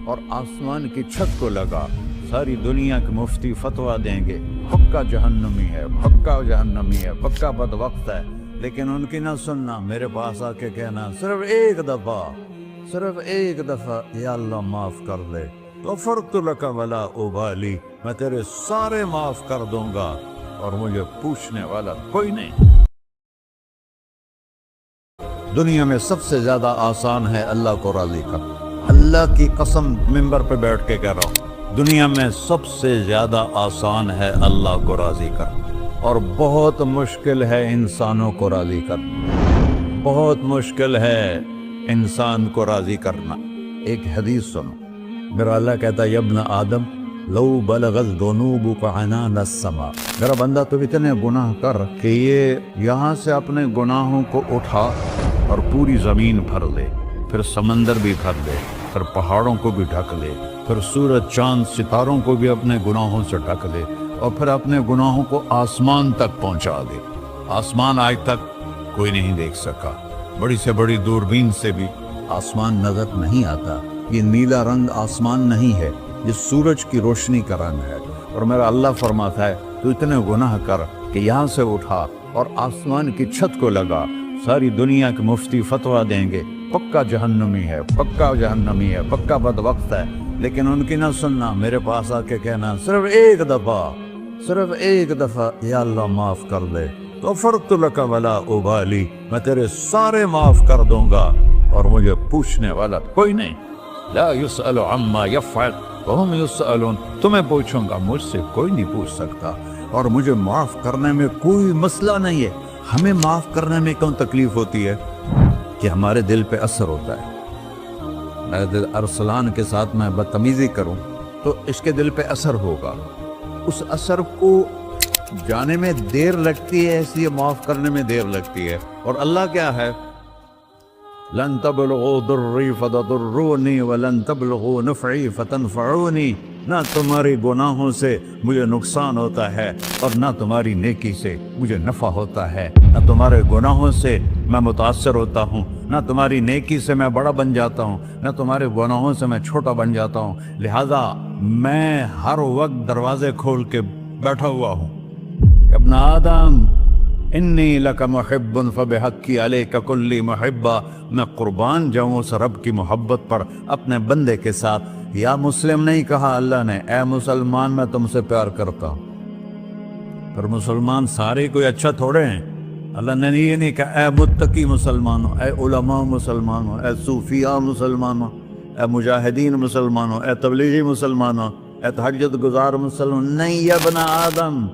اور آسمان کی چھت کو لگا، ساری دنیا کے مفتی فتویٰ دیں گے پکا جہنمی ہے، پکا جہنمی ہے، پکا بدبخت ہے، لیکن ان کی نہ سننا، میرے پاس آ کے کہنا صرف ایک دفعہ یا اللہ معاف کر دے، غفرت لک ولا ابالی، میں تیرے سارے معاف کر دوں گا اور مجھے پوچھنے والا کوئی نہیں۔ دنیا میں سب سے زیادہ آسان ہے اللہ کو راضی کرنا، اللہ کی قسم ممبر پہ بیٹھ کے کہہ رہا ہوں، دنیا میں سب سے زیادہ آسان ہے اللہ کو راضی کرنا، اور بہت مشکل ہے انسانوں کو راضی کرنا، بہت مشکل ہے انسان کو راضی کرنا۔ ایک حدیث سنو، میرا اللہ کہتا ہے یا ابن آدم لو بلغت ذنوبک عنان السماء، میرا بندہ تو اتنے گناہ کر کہ یہ یہاں سے اپنے گناہوں کو اٹھا اور پوری زمین بھر لے، پھر سمندر بھی بھر لے، پھر پہاڑوں کو بھی ڈھک لے، پھر سورج چاند ستاروں کو بھی اپنے گناہوں سے ڈھک لے، اور پھر اپنے گناہوں کو آسمان تک پہنچا دے۔ آسمان آج تک کوئی نہیں دیکھ سکا، بڑی سے بڑی دوربین سے بھی آسمان نظر نہیں آتا، یہ نیلا رنگ آسمان نہیں ہے، یہ سورج کی روشنی کا رنگ ہے۔ اور میرا اللہ فرماتا ہے تو اتنے گناہ کر کہ یہاں سے اٹھا اور آسمان کی چھت کو لگا، ساری دنیا کے مفتی فتویٰ دیں گے پکا جہنمی ہے، پکا جہنمی ہے، پکا بدبخت ہے، لیکن ان کی نہ سننا، میرے پاس آ کے کہنا صرف ایک دفعہ یا اللہ معاف کر دے، غفرت لک ولا ابالی، میں تیرے سارے معاف کر دوں گا اور مجھے پوچھنے والا کوئی نہیں۔ لا يسأل عما يفعل وهم يسألون، تمہیں پوچھوں گا، مجھ سے کوئی نہیں پوچھ سکتا، اور مجھے معاف کرنے میں کوئی مسئلہ نہیں ہے۔ ہمیں معاف کرنے میں کیوں تکلیف ہوتی ہے؟ کہ ہمارے دل پہ اثر ہوتا ہے۔ میرے دل ارسلان کے ساتھ میں بدتمیزی کروں تو اس کے دل پہ اثر ہوگا، اس اثر کو جانے میں دیر لگتی ہے، اس لیے معاف کرنے میں دیر لگتی ہے۔ اور اللہ کیا ہے؟ لن تبلغوا ضری فتضرونی ولن تبلغوا نفعی فتنفعونی، نہ تمہاری گناہوں سے مجھے نقصان ہوتا ہے اور نہ تمہاری نیکی سے مجھے نفع ہوتا ہے، نہ تمہارے گناہوں سے میں متاثر ہوتا ہوں، نہ تمہاری نیکی سے میں بڑا بن جاتا ہوں، نہ تمہارے گناہوں سے میں چھوٹا بن جاتا ہوں، لہذا میں ہر وقت دروازے کھول کے بیٹھا ہوا ہوں۔ ابن آدم انی لک محب فبحقی علیک کلی محبہ، میں قربان جاؤں اس رب کی محبت پر اپنے بندے کے ساتھ۔ یا مسلم نہیں کہا اللہ نے، اے مسلمان میں تم سے پیار کرتا ہوں۔ پر مسلمان سارے کوئی اچھا تھوڑے ہیں، اللہ نے یہ نہیں کہا اے متقی مسلمانوں، اے علماء مسلمانوں، اے صوفیاء مسلمانوں، اے مجاہدین مسلمانوں، اے تبلیغی مسلمانوں، اے تہجد گزار مسلمان، نہیں یا ابن آدم،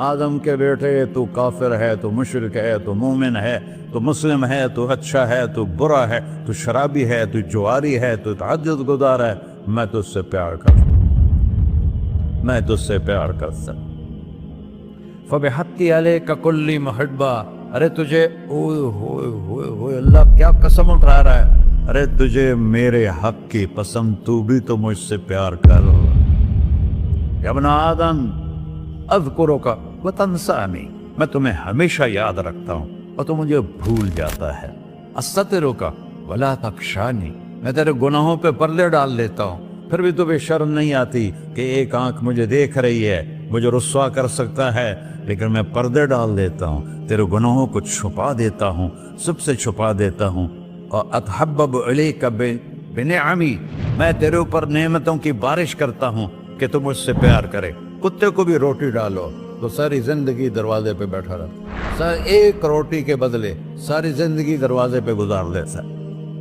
آدم کے بیٹے، تو کافر ہے، تو مشرک ہے، تو مومن ہے، تو مسلم ہے، تو اچھا ہے، تو برا ہے، تو شرابی ہے، تو جواری ہے، تو تہجد گزار ہے، میں تجھ سے پیار کرتا ہوں، میں تجھ سے پیار کرتا ہوں۔ فبحقی علیک کلی محبہ، ارے تجھے اوئے ہوئے ہوئے ہوئے، اللہ کیا قسم اٹھا رہا ہے، ارے تجھے میرے حق کی قسم، تو بھی تو مجھ سے پیار کر۔ یا ابن آدم اذکرک وتنسانی، میں تمہیں ہمیشہ یاد رکھتا ہوں اور تو مجھے بھول جاتا ہے۔ استترک ولا تخشانی، میں تیرے گناہوں پہ پردے ڈال لیتا ہوں، پھر بھی تمہیں شرم نہیں آتی کہ ایک آنکھ مجھے دیکھ رہی ہے، مجھے رسوا کر سکتا ہے، لیکن میں پردے ڈال دیتا ہوں، تیرے گناہوں کو چھپا دیتا ہوں، سب سے چھپا دیتا ہوں۔ اور اتحبب الیک بنعمی، میں تیرے اوپر نعمتوں کی بارش کرتا ہوں کہ تم مجھ سے پیار کرے۔ کتے کو بھی روٹی ڈالو تو ساری زندگی دروازے پہ بیٹھا رہتا، ایک روٹی کے بدلے ساری زندگی دروازے پہ گزار لیتا ہے۔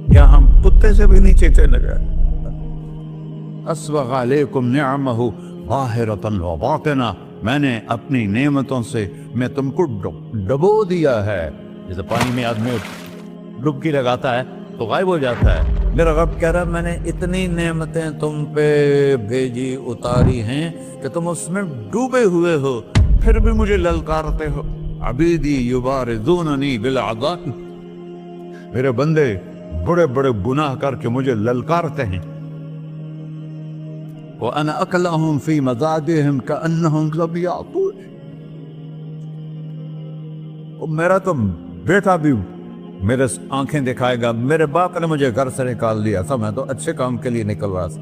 کیا ہم کتے سے بھی نیچے چلے گئے؟ اسبغ علیکم نعمہ ظاہرۃ و باطنہ، میں نے اپنی نعمتوں سے میں تم کو ڈبو دیا ہے، جیسے پانی میں آدمی ڈبکی لگاتا ہے تو غائب ہو جاتا ہے۔ میرا رب کہہ رہا ہے میں نے اتنی نعمتیں تم پہ بھیجی، اتاری ہیں کہ تم اس میں ڈوبے ہوئے ہو، پھر بھی مجھے للکارتے ہو۔ عبیدی یبارزوننی بالعذاب، میرے بندے بڑے بڑے گناہ کر کے مجھے للکارتے ہیں۔ وَأَنَا أَكْلَهُمْ فِي مَزَاجِهِمْ كَأَنَّهُمْ لَمْ يَعْطُونِ، میرا تو بیٹا بھی میرے آنکھیں دکھائے گا، میرے باپ نے مجھے گھر سے نکال دیا تھا، میں تو اچھے کام کے لیے نکل رہا تھا،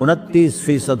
29%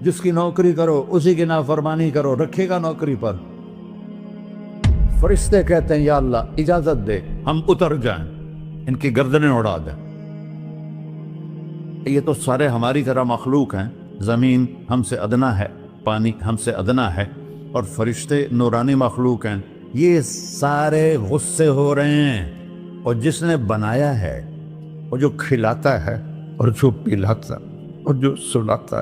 جس کی نوکری کرو اسی کی نافرمانی کرو، رکھے گا نوکری پر؟ فرشتے کہتے ہیں یا اللہ اجازت دے ہم اتر جائیں، ان کی گردنیں اڑا دیں۔ یہ تو سارے ہماری طرح مخلوق ہیں، زمین ہم سے ادنا ہے، پانی ہم سے ادنا ہے، اور فرشتے نورانی مخلوق ہیں، یہ سارے غصے ہو رہے ہیں۔ اور جس نے بنایا ہے، اور جو کھلاتا ہے، اور جو پلاتا، اور جو سلاتا،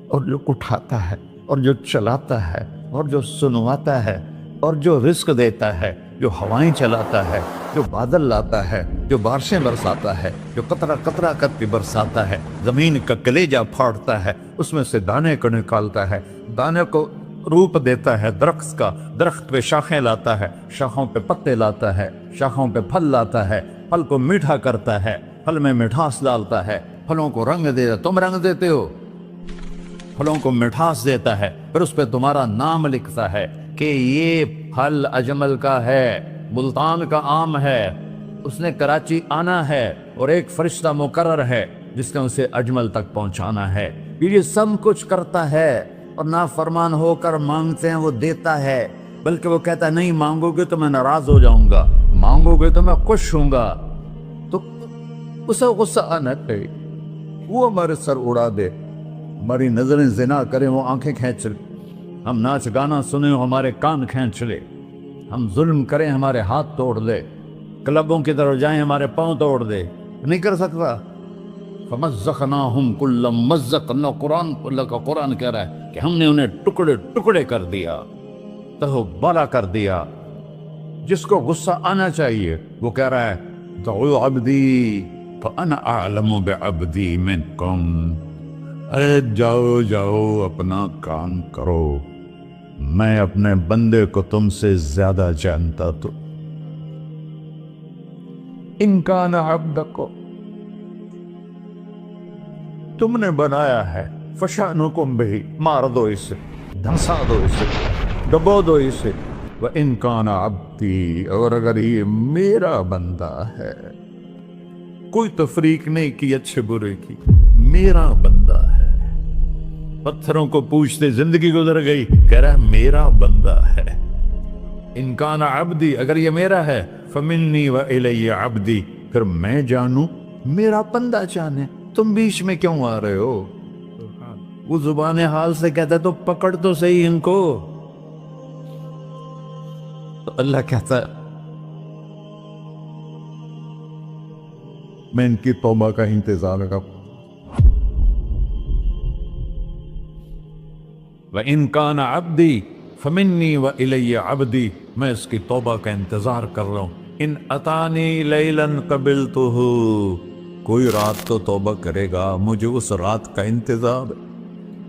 اور جو اٹھاتا ہے، اور جو چلاتا ہے، اور جو سنواتا ہے، اور جو رزق دیتا ہے، جو ہوائیں چلاتا ہے، جو بادل لاتا ہے، جو بارشیں برساتا ہے، جو قطرہ قطرہ کر کے برساتا ہے، زمین کا کلیجہ پھاڑتا ہے، اس میں سے دانے کو نکالتا ہے، دانے کو روپ دیتا ہے درخت کا، درخت پہ شاخیں لاتا ہے، شاخوں پہ پتے لاتا ہے، شاخوں پہ پھل لاتا ہے، پھل کو میٹھا کرتا ہے، پھل میں مٹھاس ڈالتا ہے، پھلوں کو رنگ دیتا ہے۔ تم رنگ دیتے ہو، پھلوں کو مٹھاس دیتا ہے، پھر اس پہ تمہارا نام لکھتا ہے کہ یہ پھل اجمل کا ہے، ملتان کا آم ہے، اس نے کراچی آنا ہے، اور ایک فرشتہ مقرر ہے جس نے اسے اجمل تک پہنچانا ہے۔ یہ سب کچھ کرتا ہے، اور نافرمان ہو کر مانگتے ہیں وہ دیتا ہے، بلکہ وہ کہتا ہے نہیں مانگو گے تو میں ناراض ہو جاؤں گا، مانگو گے تو میں خوش ہوں گا۔ تو اسے غصہ آنا چاہیے، وہ ہمارے سر اڑا دے، ہماری نظریں زنا کریں وہ آنکھیں کھینچ لے، ہم ناچ گانا سنیں ہمارے کان کھینچ لے، ہم ظلم کریں ہمارے ہاتھ توڑ دے، کلبوں کی طرف جائیں ہمارے پاؤں توڑ دے، نہیں کر سکتا۔ فَمَزَّقْنَاهُمْ كُلَّ مُمَزَّقٍ، اللہ کا قرآن کہہ رہا ہے کہ ہم نے انہیں ٹکڑے ٹکڑے کر دیا، تہو بالا کر دیا۔ جس کو غصہ آنا چاہیے وہ کہہ رہا ہے دعوا عبدی فَأَنَا أَعْلَمُ بِعَبْدِي مِنْكُمْ، اے جاؤ جاؤ اپنا کام کرو، میں اپنے بندے کو تم سے زیادہ جانتا تو۔ ان کان عبدکم، تم نے بنایا ہے، فشانکم بہی، مار دو اسے، دھنسا دو اسے، ڈبو دو اسے۔ وَإِن كَانَ عَبْدِي، اور اگر یہ میرا بندہ ہے، کوئی تفریق نہیں کی اچھے برے کی، میرا بندہ ہے۔ پتھروں کو پوچھتے زندگی گزر گئی، کہہ رہا ہے میرا بندہ ہے۔ ان کان عبدی، اگر یہ میرا ہے، فمنی وإلی عبدی، پھر میں جانوں میرا بندہ جانے، تم بیچ میں کیوں آ رہے ہو؟ وہ زبان حال سے کہتا ہے تو پکڑ تو صحیح ان کو۔ تو اللہ کہتا ہے میں ان کی توبہ کا انتظار کروں۔ وَإِن كَانَ عَبْدِي فَمِنِّي وَإِلَيَّ عَبْدِي، میں اس کی توبہ کا انتظار کر رہا ہوں۔ ان اتانی لیلاً قبلتہ، کوئی رات تو توبہ کرے گا، مجھے اس رات کا انتظار ہے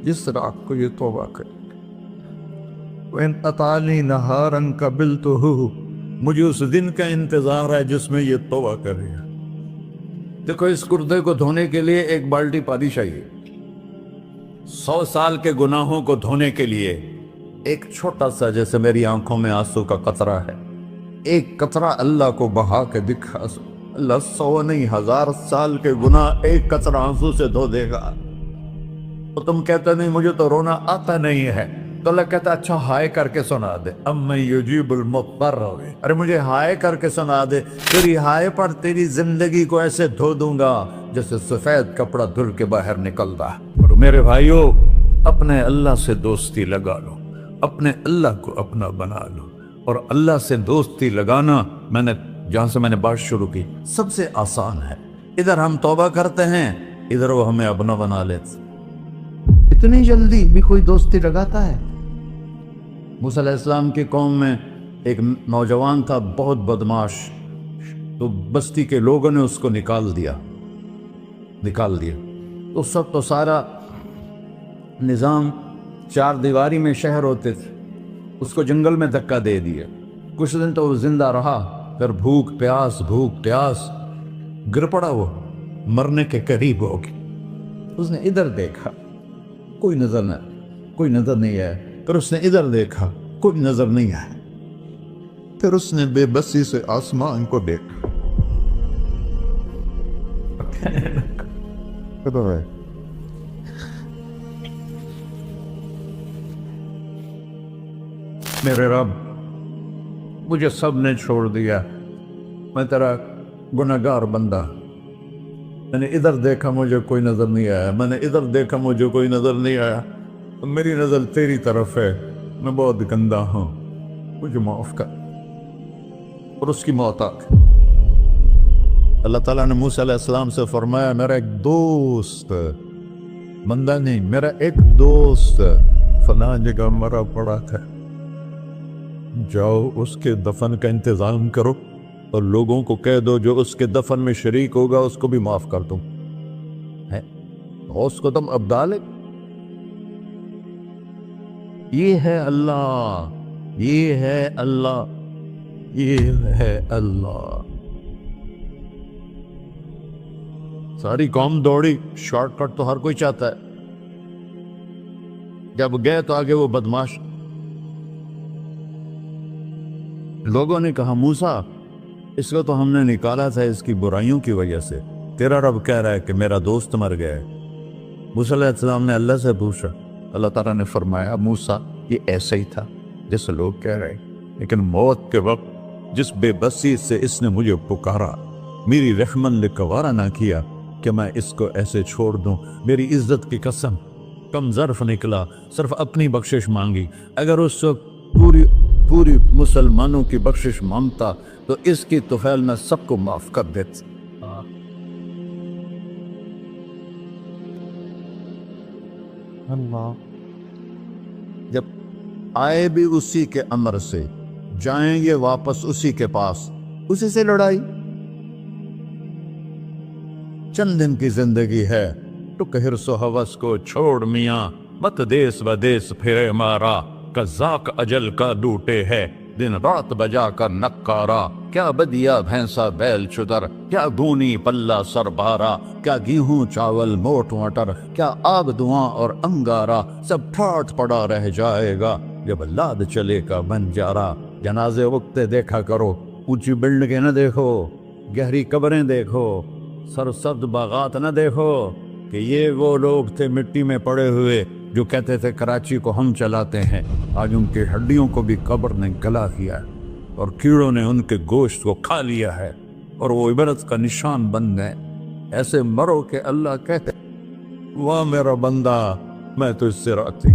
جس رات کو یہ توبہ کرے گا۔ وَإِنْ أَتَانِي نَهَارًا قَبِلْتُهُ، مجھے اس دن کا انتظار ہے جس میں یہ توبہ کرے گا۔ دیکھو اس کردے کو دھونے کے لیے ایک بالٹی پانی چاہیے، 100 سال کے گناہوں کو دھونے کے لیے ایک چھوٹا سا، جیسے میری آنکھوں میں آنسو کا قطرہ ہے، ایک قطرہ اللہ کو بہا کے دکھا، اللہ 100 نہیں 1000 سال کے گناہ ایک قطرہ آنسو سے دھو دے گا۔ تو تم کہتے نہیں مجھے تو رونا آتا نہیں ہے، تو اللہ کہتا اچھا ہائے کر کے سنا دے، اَمَّن يُجِيبُ الْمُضْطَرَّ، ارے مجھے ہائے کر کے سنا دے، تیری ہائے پر تیری زندگی کو ایسے دھو دوں گا جیسے سفید کپڑا دھل کے باہر نکلتا ہے۔ اور میرے بھائیو، اپنے اللہ سے دوستی لگا لو، اپنے اللہ کو اپنا بنا لو۔ اور اللہ سے دوستی لگانا، جہاں سے میں نے بات شروع کی، سب سے آسان ہے۔ ادھر ہم توبہ کرتے ہیں، ادھر وہ ہمیں اپنا بنا لیتے۔ اتنی جلدی بھی کوئی دوستی لگاتا ہے؟ موسیٰ علیہ السلام کی قوم میں ایک نوجوان تھا بہت بدماش، تو بستی کے لوگوں نے اس کو نکال دیا۔ تو سب تو سارا نظام 4 دیواری میں شہر ہوتے تھے، اس کو جنگل میں دھکا دے دیا۔ کچھ دن تو وہ زندہ رہا، پھر بھوک پیاس گر پڑا، وہ مرنے کے قریب ہو گیا۔ اس نے ادھر دیکھا، کوئی نظر نہیں آیا، پھر اس نے ادھر دیکھا، کوئی نظر نہیں آیا، پھر اس نے بے بسی سے آسمان کو دیکھا۔ میرے رب مجھے سب نے چھوڑ دیا، میں تیرا گنہگار بندہ، میں نے ادھر دیکھا مجھے کوئی نظر نہیں آیا، میں نے ادھر دیکھا مجھے کوئی نظر نہیں آیا، میری نظر تیری طرف ہے، میں بہت گندا ہوں، مجھے معاف کر۔ اور اس کی موت آ گئی۔ اللہ تعالیٰ نے موسیٰ علیہ السلام سے فرمایا میرا ایک دوست، بندہ نہیں، میرا ایک دوست فلاں جگہ مرا پڑا تھا، جاؤ اس کے دفن کا انتظام کرو اور لوگوں کو کہہ دو جو اس کے دفن میں شریک ہوگا اس کو بھی معاف کر دوں۔ اس کو تم ابدال ہے۔ یہ ہے اللہ، یہ ہے اللہ، یہ ہے اللہ۔ ساری قوم دوڑی، شارٹ کٹ تو ہر کوئی چاہتا ہے، جب گئے تو آگے وہ بدماش لوگوں نے کہا موسیٰ اس کو تو ہم نے نکالا تھا اس کی برائیوں کی وجہ سے، تیرا رب کہہ رہا ہے کہ میرا دوست مر گیا ہے۔ موسیٰ علیہ السلام نے اللہ سے پوچھا، اللہ تعالیٰ نے فرمایا موسیٰ یہ ایسا ہی تھا جیسے لوگ کہہ رہے، لیکن موت کے وقت جس بے بسی سے اس نے مجھے پکارا، میری رحمت نے گوارا نہ کیا کہ میں اس کو ایسے چھوڑ دوں، میری عزت کی قسم کم ظرف نکلا، صرف اپنی بخشش مانگی، اگر اس وقت پوری مسلمانوں کی بخشش مانگتا تو اس کی طفیل میں سب کو معاف کر دیتا۔ اللہ جب آئے بھی اسی کے امر سے، جائیں گے واپس اسی کے پاس، اسی سے لڑائی۔ چند دن کی زندگی ہے، ٹک حرص و حوث کو چھوڑ میاں، مت دیس بدیس پھرے مارا، قذاق اجل کا ڈوٹے ہے، دن رات بجا کر نکارا، کیا بدیا بھینسا بیل چدر، کیا گونی پلہ سر بارا، کیا گیہوں چاول موٹ مٹر، کیا آگ دھواں اور انگارا، سب ٹھاٹ پڑا رہ جائے گا جب لاد چلے کا بنجارا۔ جنازے وقتے دیکھا کرو، اونچی بلڈنگیں نہ دیکھو، گہری قبریں دیکھو، سرسبز باغات نہ دیکھو کہ یہ وہ لوگ تھے مٹی میں پڑے ہوئے جو کہتے تھے کراچی کو ہم چلاتے ہیں، آج ان کی ہڈیوں کو بھی قبر نے گلا کیا ہے اور کیڑوں نے ان کے گوشت کو کھا لیا ہے اور وہ عبرت کا نشان بن گئے۔ ایسے مرو کہ اللہ کہتے واہ میرا بندہ میں تو اس سے راضی۔